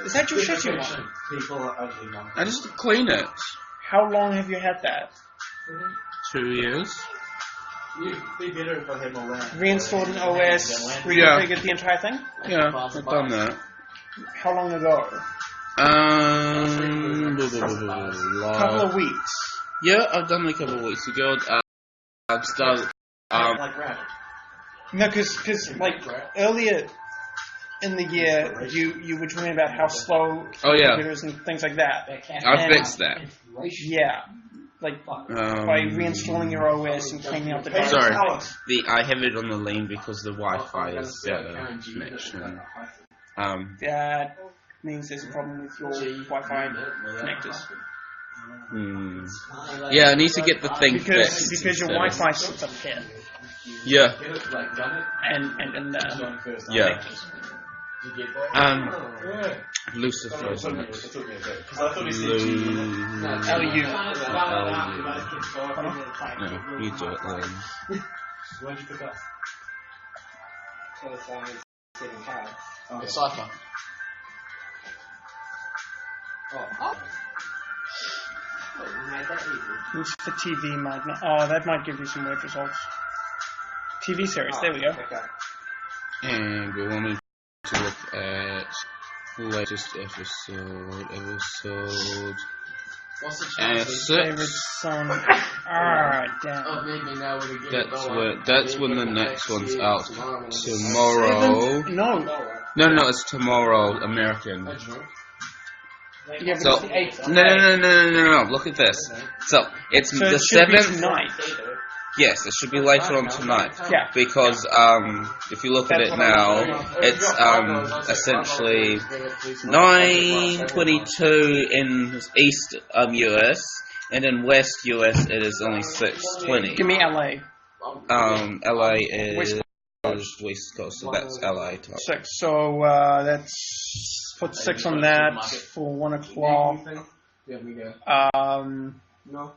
Is that your shitty one? People are ugly now. I just clean it. How long have you had that? 2 years. You'd be better if I had more RAM. Reinstalled an OS, reconfigured the entire thing? Yeah, I've done that. How long ago? Couple of weeks. Yeah, I've done it a couple of weeks ago. I've started. Like rabbit. No, because like earlier in the year, you were talking about how slow computers and things like that. I fixed that. Yeah, like by reinstalling your OS and cleaning up the drive. Sorry, I have it on the lane because the Wi-Fi is better connection. That means there's a problem with your Wi-Fi connectors. Yeah, I need to get the thing fixed. Because your Wi-Fi sits up here. Yeah. And yeah. Lucifer's next. LU. No, you do it then. Where'd you pick up? It's Cypher. Which for TV might not. Oh, that might give you some weird results. TV series, there we go. And we want to look at latest episode. What's the And chance? Favorite song. Alright, damn. Oh, maybe now we're getting That's when the next one's out. Tomorrow. No, it's tomorrow, American. Yeah, but So, it's the 8th. no, look at this. So, it's So the it should be 7th. tonight. Yes, it should be later on tonight. Yeah. Because, if you look at it now, it's, essentially 9:22 in East, US, and in West US it is only 6:20. Give me LA. LA is West Coast, so that's LA time. 6. So, that's... Put 6 on that for 1 o'clock.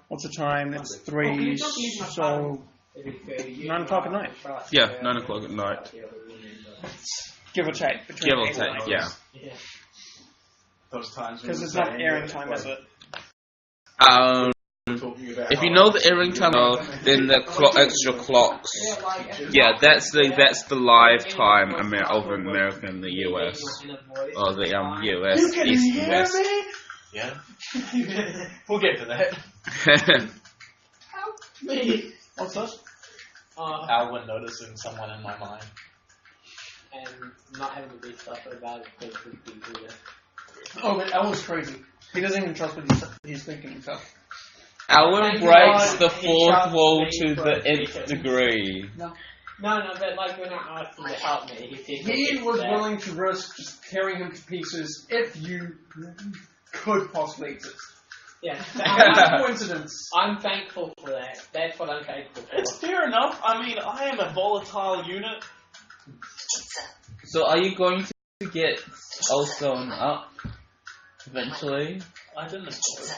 What's the time? It's 3, so 9 o'clock at night. Yeah, 9 o'clock at night. Give or take. Give or take, yeah. Those times Because it's not airing time, is it? If you know the airing time, then the extra clocks. Yeah, that's the live time over in America and the US, or the US East and West. Yeah. We'll get to that. What's this? Alwyn noticing someone in my mind. And not having to be suffered about it because people do that. Oh, but Elwood's crazy. He doesn't even trust what he's thinking himself. Alwyn breaks the fourth wall to the nth degree. No, but like when I asked him to help me, He was willing to risk just tearing him to pieces if you could possibly exist. Yeah. Coincidence. I'm thankful for that. That's what I'm thankful for. It's fair enough. I mean, I am a volatile unit. So are you going to get Soulstone up eventually? I didn't install it.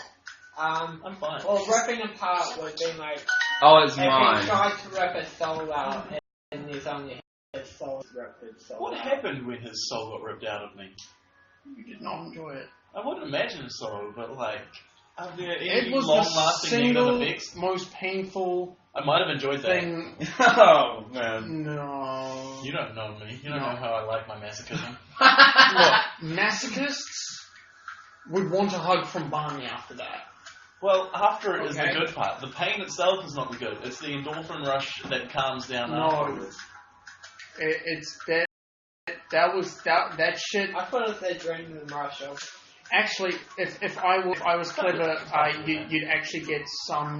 I'm fine. Well, ripping apart would be like... Oh, it's if mine. he tried to rip his soul out and there's only his soul ripped his soul What out. happened when his soul got ripped out of me? You did not enjoy it. I wouldn't imagine so, but like, are there It any was the long-lasting single negative effects? most painful I might have enjoyed that. thing. Oh man, No. you don't know me. You don't know how I like my masochism. Look, masochists would want a hug from Barney after that. Well, after it is the Okay. good part. The pain itself is not the good. It's the endorphin rush that calms down No. afterwards. It's that shit. I thought it was that adrenaline rush of... Actually, if I was clever, you'd actually get some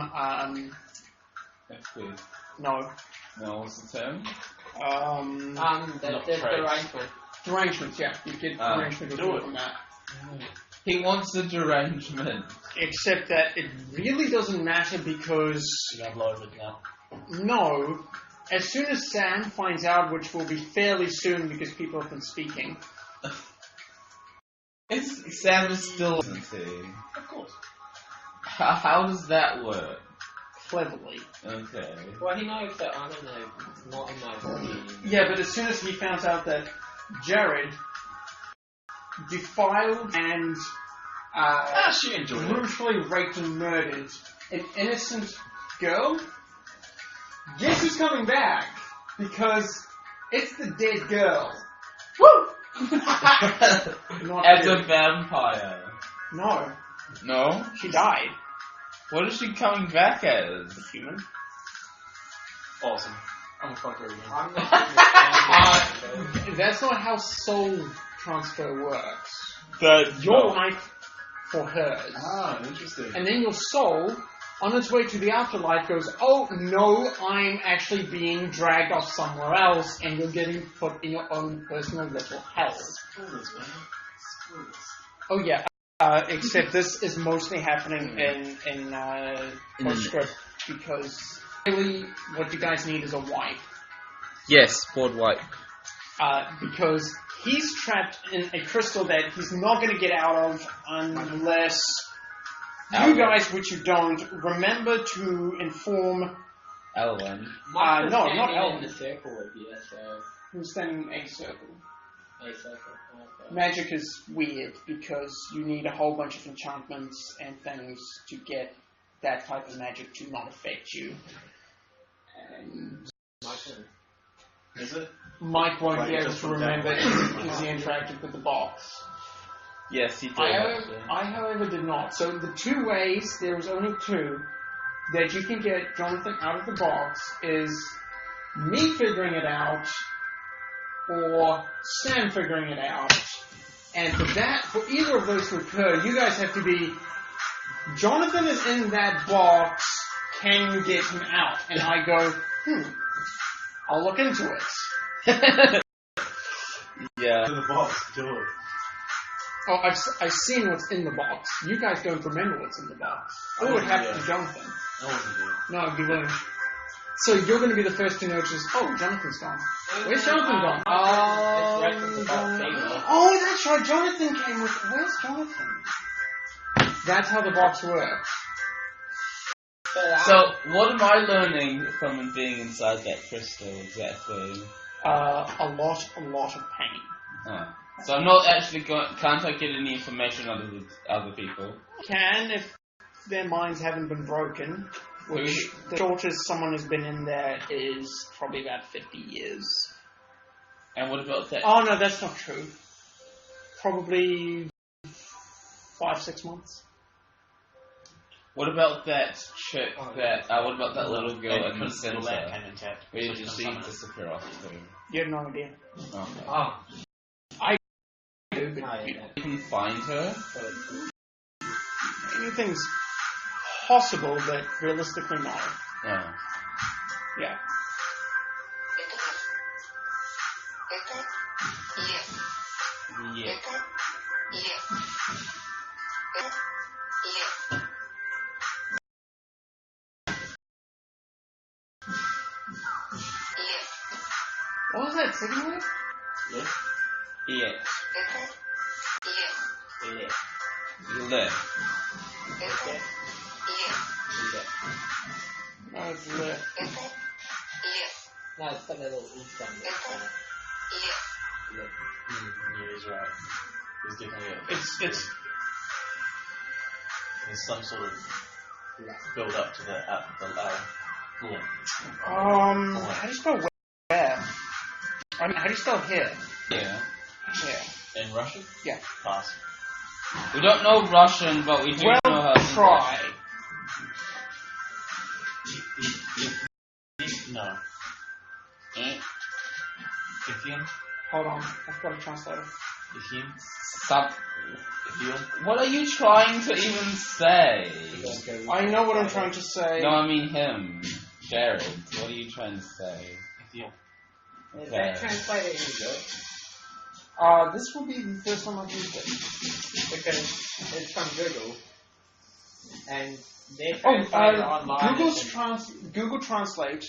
That's weird. no No, what's the term? the derangement. derangements. Yeah, you'd get derangement do it. from that. He wants a derangement. Except that it really doesn't matter because You upload it now. no, as soon as Sam finds out, which will be fairly soon because people have been speaking. Sam is still listening. Of course. How does that work? Cleverly. Okay. Well, he knows that I'm not in my body. Yeah, but as soon as he found out that Jared defiled and she enjoyed it. brutally raped and murdered an innocent girl. Guess who's coming back? Because it's the dead girl. Woo! As a vampire. No, No? she died. What is she coming back as? A human. Awesome. I'm gonna fuck her again. That's not how soul transfer works. But Your life for hers. Ah, interesting. And then your soul, on its way to the afterlife, goes, oh no, I'm actually being dragged off somewhere else, and you're getting put in your own personal little hell. Spoilers, man. Spoilers. Oh yeah, except this is mostly happening in postscript, because really what you guys need is a wipe. yes, board wipe. Because he's trapped in a crystal that he's not going to get out of unless you guys, which you don't, remember to inform... Ellen. no, not Ellen. in the circle with you, so... Who's standing in a circle. A circle, okay. Magic is weird because you need a whole bunch of enchantments and things to get that type of magic to not affect you. And My turn. Is it? Mike won't Right, be able just to from remember that because he interacted with the box. Yes, he did. I, however, did not. So the two ways, there was only two, that you can get Jonathan out of the box is me figuring it out or Sam figuring it out. And for that, for either of those to occur, you guys have to be, Jonathan is in that box, can you get him out? And I go, I'll look into it. Yeah. In the box, do it. Oh, I've seen what's in the box. You guys don't remember what's in the box. Oh, it happened to Jonathan. I wasn't there. No, it'd be William. So you're going to be the first to notice, oh, Jonathan's gone. Where's Jonathan gone? It's right at the box. Oh, that's right, Jonathan came with... Where's Jonathan? That's how the box works. So, what am I learning from being inside that crystal exactly? A lot of pain. Oh. So I'm not actually can't I get any information out of the other people? Can, if their minds haven't been broken, which the shortest someone has been in there is probably about 50 years. And what about that? Oh, no, that's not true. Probably 5-6 months. What about that chick what about that little girl in the center? Where did she disappear off to? You have no idea. Okay. Oh. I do, but you You can find her? anything's possible, but realistically no. Oh. Yeah. Yeah. What was that second word? Yeah. Yeah. Left. No, it's left. No, it's got a little east on it. Yeah, he's right. There's definitely there's some sort of build up to the yeah. How do you spell where? I mean, how do you spell here? Yeah. Here. In Russian? Yeah. Pass. We don't know Russian, but we do know how to try. No. Ifim? Hold on, I've got a translator. Ifim? Sub. Ifim? What are you trying to even say? I know what I'm trying to say. No, I mean him. Jared. What are you trying to say? Ifim. Is that translated any good? This will be the first time I've used it. Because it's from Google. And they're translated online. Google Translate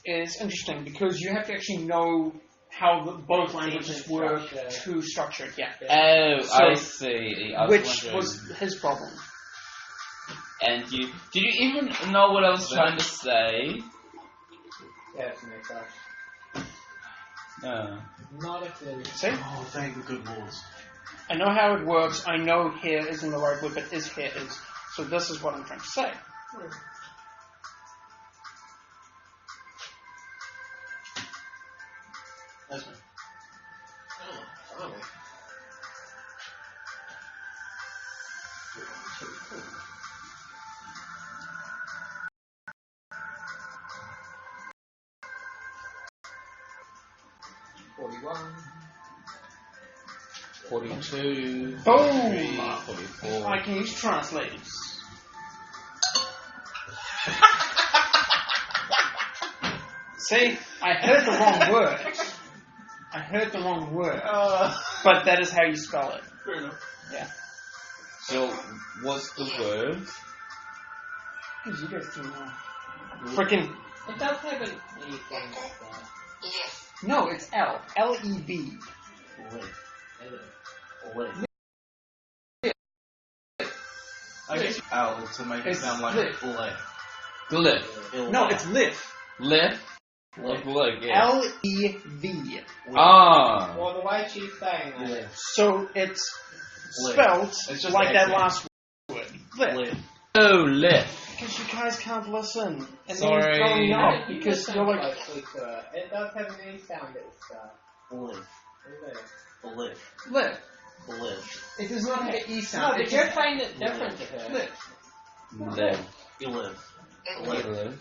is interesting because you have to actually know how both languages work to structure it. Yeah. Oh, So, I see. Which was his problem. And did you even know what I was trying to say? Yeah, it's an extra. Not a clue. See? Oh, thank the good lords. I know how it works. I know here isn't the right word, but is here is. So this is what I'm trying to say. That's me. Oh, finally. $41. 42. Boom! 44. I can use translators. See, I heard the wrong word. I heard the wrong word. But that is how you spell it. Fair enough. Yeah. So, what's the word? Because you guys do know. Freaking. It does have an E thing like that. No, it's L. L-E-B. I guess L to make it It's sound like live. fillet. Glyph. No, it's live. Lift. Like leg, yeah. L-E-V. Ah. Well, the way she's saying that. So it's Live. spelled It's just like the that accent. last word. Live. Live. Oh, lift. Because you guys can't listen. And Sorry. then you're throwing up You because listen you're like, closely to it. It does have an E sound at the start. Live. Live. live. Live. It does not have an E No, sound. but It you're just playing it different to her. live. Live. You live. Live. Live.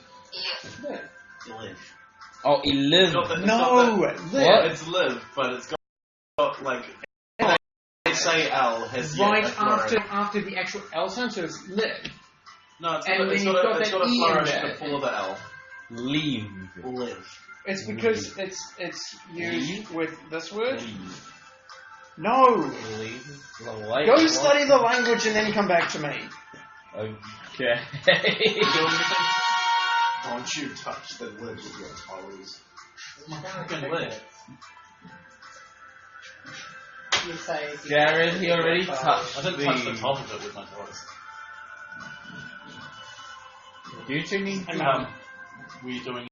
You live. Oh, he live. It's not that- it's No, not that- live. What? It's live, but it's got like. They say L has yet Right a flourish. after the actual L sound, so it's live. No, it's and got, then it's you've got, got a, it's that got a E in flourish there. before the L. Leave. Live. It's because it's used Leave? with this word. Leave. No. Leave. Like, Go study the language and then come back to me. Okay. Don't you touch the live with your toes. My fucking lip. You say. Jared, he already touched I didn't touch the top of it with my toes. Do you two need to Were you doing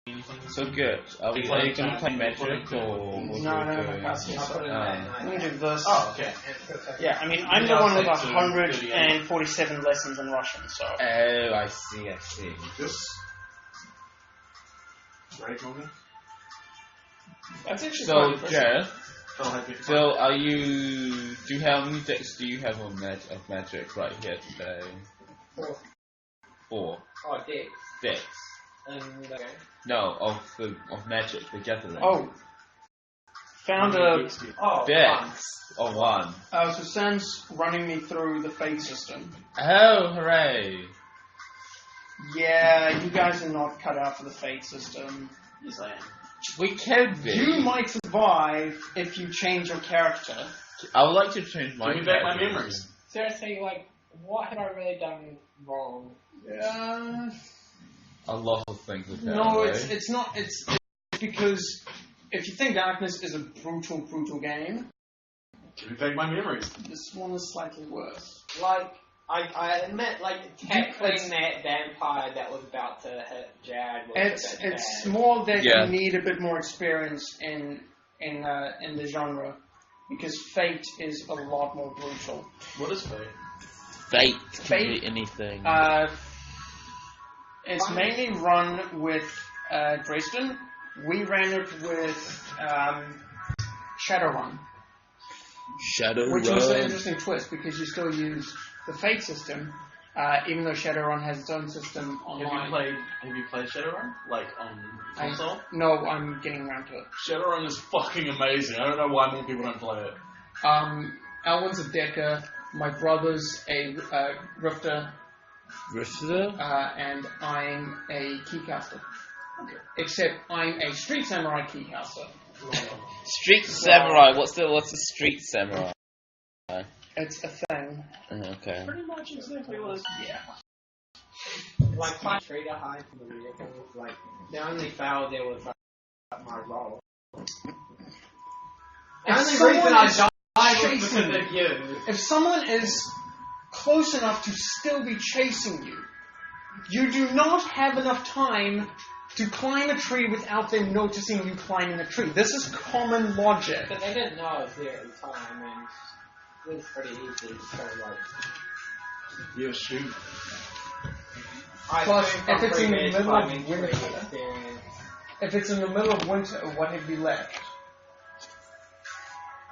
anything? So good. Are you going to play Magic or what No, are we no, doing? that's it. Ah. Let me do this. Oh, okay. Yeah, I mean, I'm the one with 147 lessons in Russian, so. Oh, I see. Just. Right, Morgan? That's actually So, quite impressive. Jeff, so are you, how many decks do you have of Magic right here today? 4 Oh, dicks. decks. Okay. No, of Magic, the Gathering. Oh. Found a. Oh, decks of 1. So Sam's running me through the Fate system. Oh, hooray! Yeah, you guys are not cut out for the Fate system. Yes, I am. We can be. You might survive if you change your character. I would like to change my Give me back my character. memories. Seriously, like, what have I really done wrong? A lot of things have No, happened, it's not. It's because if you think Darkness is a brutal game, Give me back my memories. this one is slightly worse. Like, I admit, like, tackling It's- that vampire that was about to hit Jared was a bit It's bad. more that Yeah. you need a bit more experience in the genre because Fate is a lot more brutal. What is fate? Fate can Fate? be anything. It's mainly run with Dresden. We ran it with Shadowrun, Shadowrun. which was an interesting twist because you still use the Fate system, even though Shadowrun has its own system online. Have you played Shadowrun? Like on console? No, I'm getting around to it. Shadowrun is fucking amazing. I don't know why more people don't play it. Elwin's a Decker, my brother's a Rifter, and I'm a Keycaster. Okay. Except I'm a Street Samurai Keycaster. Street Samurai. What's the Street Samurai? It's a thing. Okay. Pretty much exactly what it is. Yeah. Like, my trader high from the vehicle, like, the only fail there was my roll. The If only someone reason I is died was chasing because of you. If someone is close enough to still be chasing you, you do not have enough time to climb a tree without them noticing you climbing a tree. This is common logic. But they didn't know I was there at the time, and it was pretty easy. So like, You assume. Plus, if it's in the middle of climbing winter, tree experience, if it's in the middle of winter, what have you left?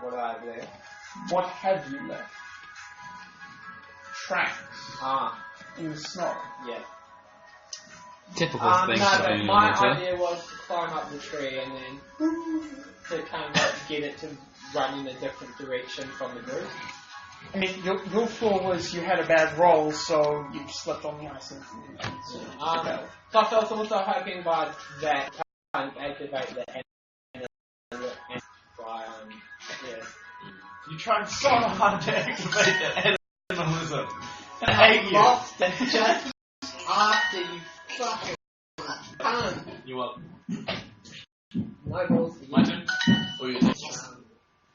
what I there. What have you left? Tracks in the snow. Yeah. Typical things no, to do but in my winter. idea was to climb up the tree and then to kind of like get it to run in a different direction from the group. I mean, your flaw was you had a bad roll, so you slipped on the ice and So I was also hoping by that kind of activate the and yeah. You tried so hard to activate the animalism. I hate you. Lost it just after you fucking can't. You want My balls. my turn? Or you think?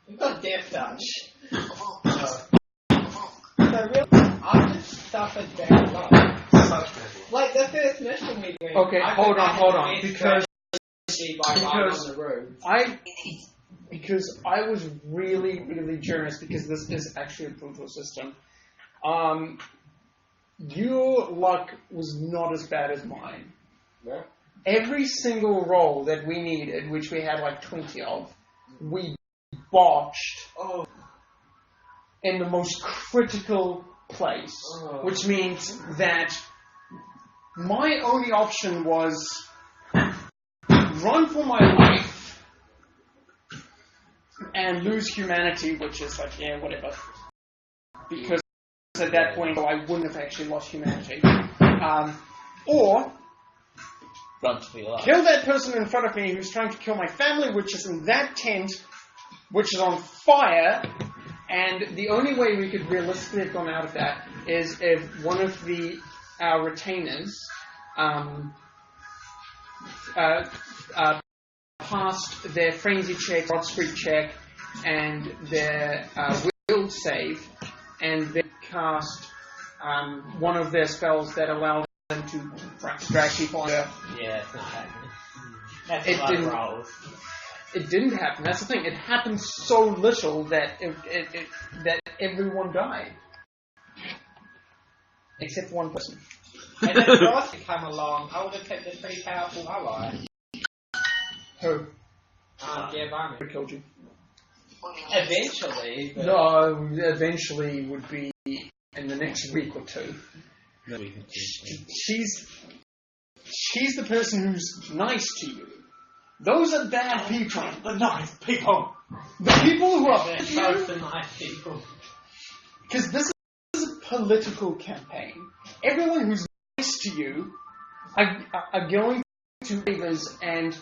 You've got death touch. So really, I've just suffered very much. Such bad. Like the first mission we went. Okay, hold on, because by lying on the road. because I was really, really generous because this is actually a brutal system. Your luck was not as bad as mine. Yeah. Every single roll that we needed, which we had like 20 of, we botched in the most critical place, which means that my only option was run for my life and lose humanity, which is like, yeah, whatever. Because at that point, I wouldn't have actually lost humanity. Or Run to the life. kill that person in front of me who's trying to kill my family, which is in that tent, which is on fire. And the only way we could realistically have gone out of that is if one of our retainers passed their frenzy check, rot streak check, and their will save, and then cast one of their spells that allowed them to drag people on earth. Yeah, it's not happening. That's It a lot didn't- of rolls. It didn't happen. That's the thing. It happened so little that that everyone died, except one person. And if Ross had come along, I would have picked a pretty powerful ally. Who Giovanni. Who killed you? Eventually, but No, eventually would be in the next week or two. She's the person who's nice to you. Those are bad people. The nice people. The people who are they're bad both the nice people. because this is a political campaign. Everyone who's nice to you are going to favors and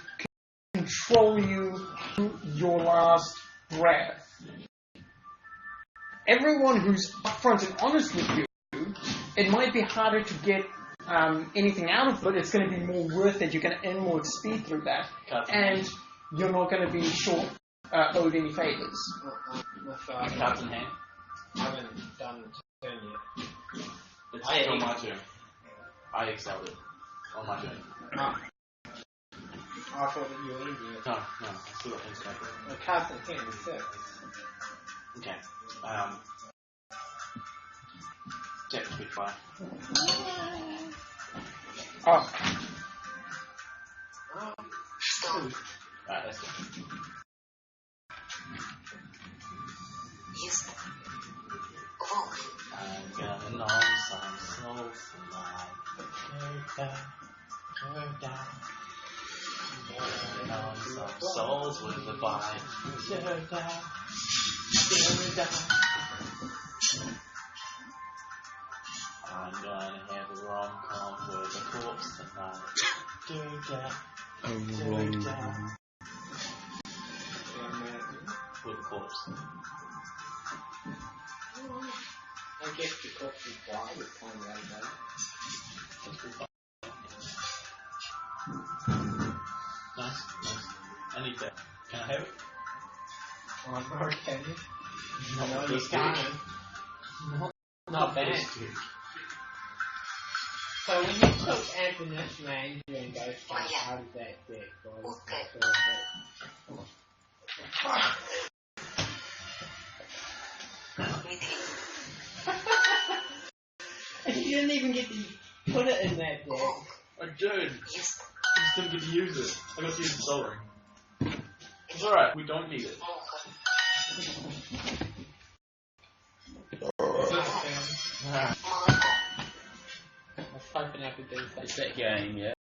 control you to your last breath. Everyone who's upfront and honest with you, it might be harder to get anything out of it. It's going to be more worth it. You're going to earn more speed through that, and you're not going to be owed any favors. Cards in hand. I haven't done the turn yet. It's still my turn. I excelled it on my turn. I thought that you were ending it. No, I still got things to make. The cards in hand is 6. Okay. Tap to speak fire. Oh, Alright, that's it. I'm gonna know some souls tonight. Go down. Know some souls with the vibe. Go down. I'm gonna have a rom-com with a corpse tonight. Do that. With a corpse. I guess the corpse is wide, it's kind of like that. Nice. I need that. Can I have it? Okay. Not you this can't. dude. Not bad. This dude. So when you took Anthony's man during Ghost Hunt, how did that get? And you didn't even get to put it in that deck. I did. I just didn't get to use it. I got to use the soul ring. It's alright, we don't need it. I was hoping I could do something. Is that game yet?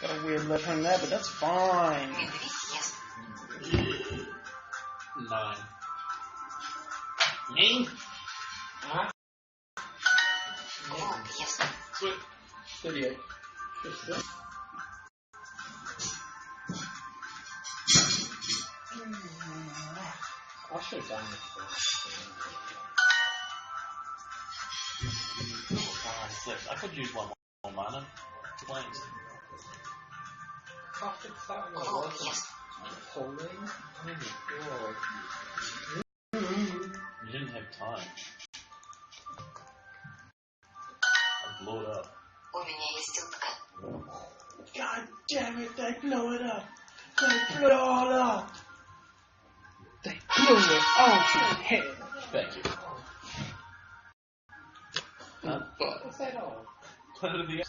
Got a weird letter in there, but that's fine. 9. Me? Huh? Sweet. 38. I should have done this first. I could use one more mana. Planes. I should start with a pulling. Oh my god. You didn't have time. I blew it up. God damn it, they blew it up. They blew it all up. They blew it all to hell. Thank you. What's that all? Planet of the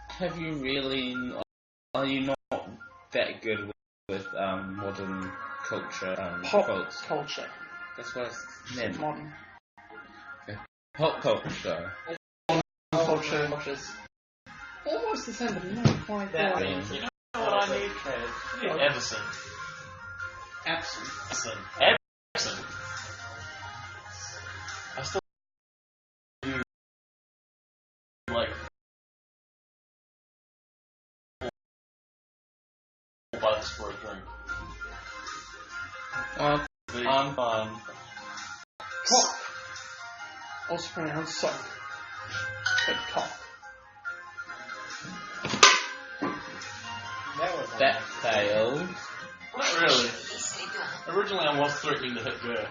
Have you really? Are you not that good with modern culture? Pop quotes? culture. That's what I meant. Modern Pop culture. culture. Almost the same, but not quite That right. means You know what I need? I need Everson. Absent. Everson. I still do like 4 bucks for a drink. I'm fine. Cock. Also pronounced sock. But cock. That failed. Not really. Originally I was threatening to hit Gur.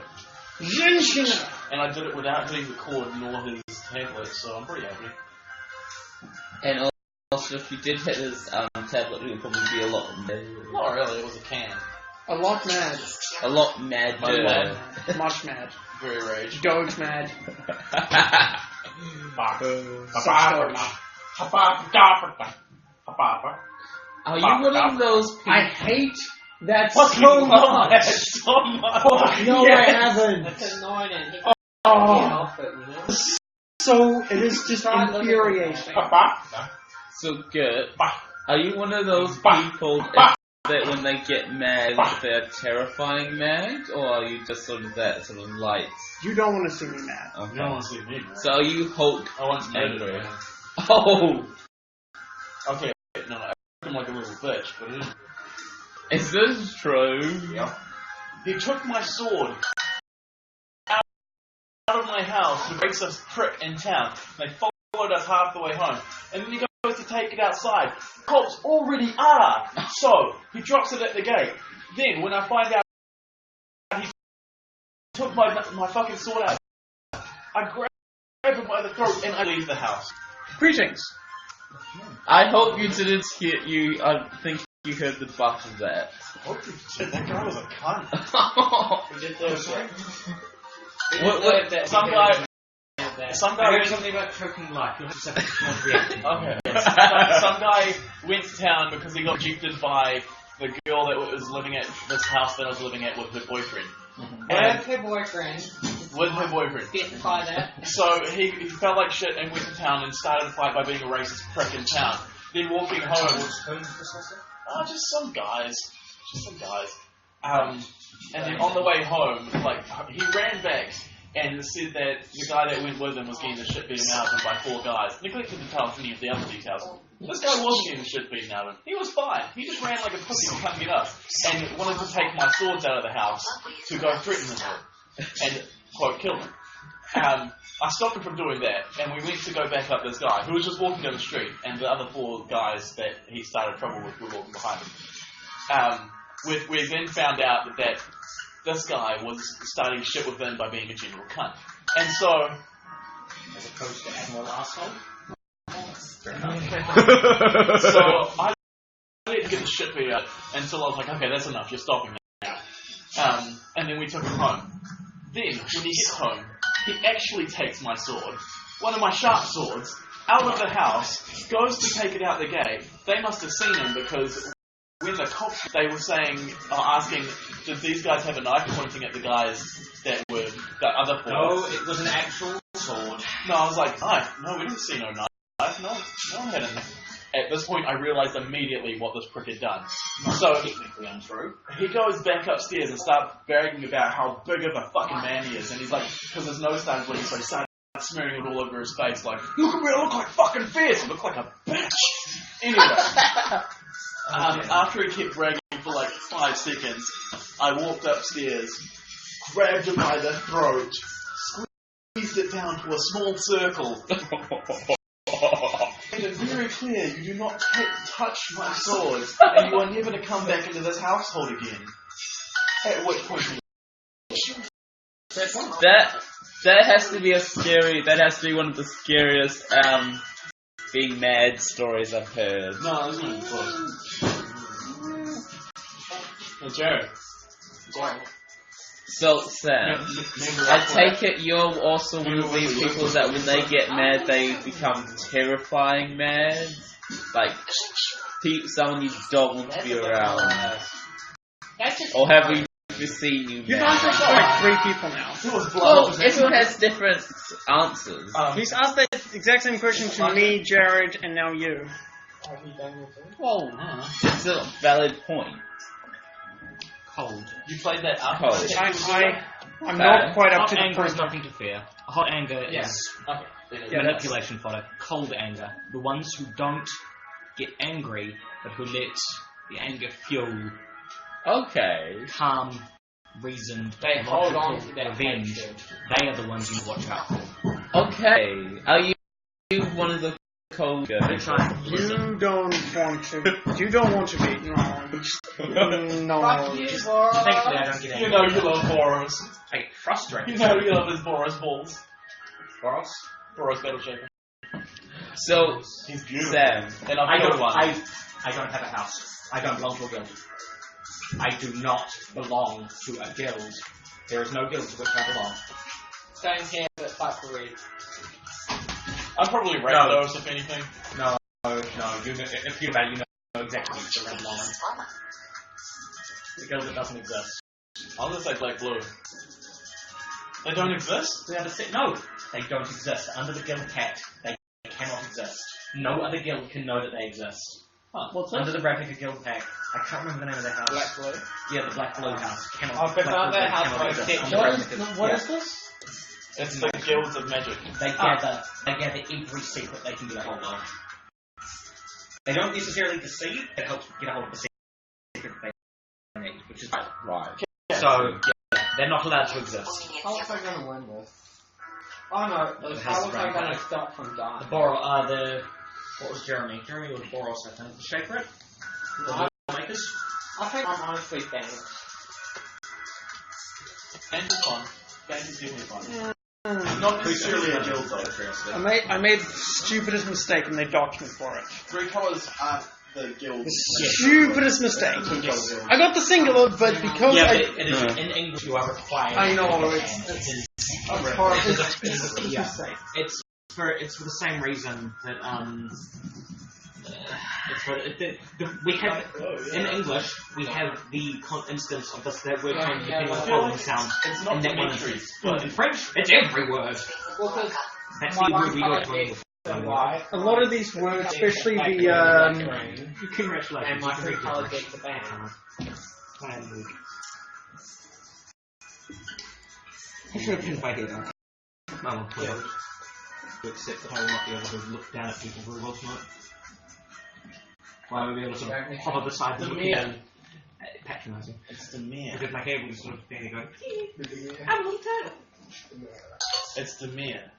Zhenshina! And I did it without hitting the cord nor his tablet, so I'm pretty happy. And also, if you did hit his tablet, it would probably be a lot mad. Not really, it was a can. A lot mad. A lot madder. Much mad. Very rage. Doge mad. Are you one of those people? I hate that Fucking so love that much. so much. No, Yes. I haven't. It's annoying and he Oh, can't help it, you know? so it is just infuriating. So good. Are you one of those people that when they get mad, they're terrifying mad? Or are you just sort of that sort of light? You don't want to see me mad. You Okay. don't want to see me. So are you Hulk I want to angry? murder him. Oh! Okay, no, I am like a little bitch, but it is. Is this true? Yeah. He took my sword out of my house to race us prick in town. They followed us half the way home. And then he goes to take it outside. Cops already are. So, he drops it at the gate. Then, when I find out he took my fucking sword out, I grab him by the throat and I leave the house. Greetings. I hope you didn't hear you. I think you heard the butt of that. Holy shit, that guy was a cunt. We did those Some guy went, something about choking life. You'll have to say okay. Some guy went to town because he got rejected by the girl that was living at this house that I was living at with her boyfriend. With her boyfriend. With her boyfriend. Get by that. So he felt like shit and went to town and started a fight by being a racist prick in town. Then walking home, just some guys. And then on the way home, like, he ran back and said that the guy that went with him was getting the shit beaten out of him by 4 guys. Neglected to tell us any of the other details. This guy wasn't getting the shit beaten out of him. He was fine. He just ran like a pussy to come get us. And wanted to take my swords out of the house to go threaten him with. And, quote, kill him. I stopped him from doing that, and we went to go back up this guy, who was just walking down the street, and the other 4 guys that he started trouble with were walking behind him. We then found out that this guy was starting shit with them by being a general cunt. And so... As opposed to Admiral Arsehole? So I didn't get the shit beat out until I was like, okay, that's enough, you're stopping now. And then we took him home. Then, when he gets home, he actually takes my sword, one of my sharp swords, out of the house, goes to take it out the gate. They must have seen him because when the cops, they were saying, asking, did these guys have a knife, pointing at the guys that were, the other 4? No, it was an actual sword. No, I was like, knife? No, we didn't see no knife. No one had a knife. At this point, I realised immediately what this prick had done. So, Technically untrue. he goes back upstairs and starts bragging about how big of a fucking man he is. And he's like, because his nose started bleeding, so he started smearing it all over his face. Like, look at me, I look like fucking fierce. I look like a bitch. Anyway, after he kept bragging for like 5 seconds, I walked upstairs, grabbed him by the throat, squeezed it down to a small circle. Made it very clear, you do not touch my swords, and you are never to come back into this household again. At which point that has to be that has to be one of the scariest being mad stories I've heard. No, this one's close. Hey, Jared. So, Sam, I take it you're also one of these people that when they get mad, they become terrifying mad? Like, someone you don't want to be around. Or have we ever seen you You've mad? answered like 3 people now. Well, everyone has different answers. He's asked that exact same question to me, Jared, and now you. Well, it's a valid point. Cold. You played that up? Cold. I'm not quite up Hot to the anger is point. nothing to fear. Hot anger is manipulation fodder. Cold anger. The ones who don't get angry, but who let the anger fuel Okay. calm, reasoned, They hold on logical to their revenge. hatred. They are the ones you watch out for. Okay. Are you one of the cold guys? You don't want to. You don't want to be. No. Fuck you, Thankfully, Boris. I don't get You angry. know you love Boros. I get frustrated. You know you love his Boros balls. Boros? Boros Battle Shaker. So, He's beautiful. Sam, And I I've don't. got one. I don't have a house. I don't belong to a guild. I do not belong to a guild. There is no guild to which I belong. Same here, but fight for read. I'm probably Rakdos, if anything. No. You know, if you know, you know exactly which guild I belong in. The guild that doesn't exist. I'll just say Black Blue. They don't exist? No, they don't exist. Under the guild cat, they cannot exist. No other guild can know that they exist. Huh. What's Under the Ravnica Guild pack, I can't remember the name of their house. Black Blue. Yeah, the Black Blue house. Cannot. Oh, but Black not Blue their cannot house by exist. exception. Under Ravnica- What yeah. is this? It's the Guilds of Magic. They gather every secret they can get a hold of. They don't necessarily deceive, it helps get a hold of the secret they need, which is right. So, yeah, they're not allowed to exist. How was I going to win this? Oh no, how was I going to stop from dying? What was Jeremy? Jeremy was Boros, I think. The Shaper? No, The makers? I think I'm honestly thankful. And it's fun. Games is definitely fun. Mm. Not necessarily a guild though. I made the stupidest mistake and they docked me for it. Three colours aren't the guild. The stupidest mistake. I got the singular, but because Yeah, I... but it is, in English you are required. I know, to it's hard. it's Yeah. mistake. It's for the same reason that we have in English we have the instance of this that word change depending on the following sound. It's not And that one Dimitri, is but in French. It's every word. Well, because That's the word we do. why? A lot of these words, especially the, Congratulations. And my three colour gets the band. I should have pinned my head on. No one put it. To accept that I will not be able to look down at people very well tonight. Well, I will be able to hover beside them looking down, patronising. It's the mayor. Because my hair will just sort of standing going, I'm a little turtle. It's the mayor.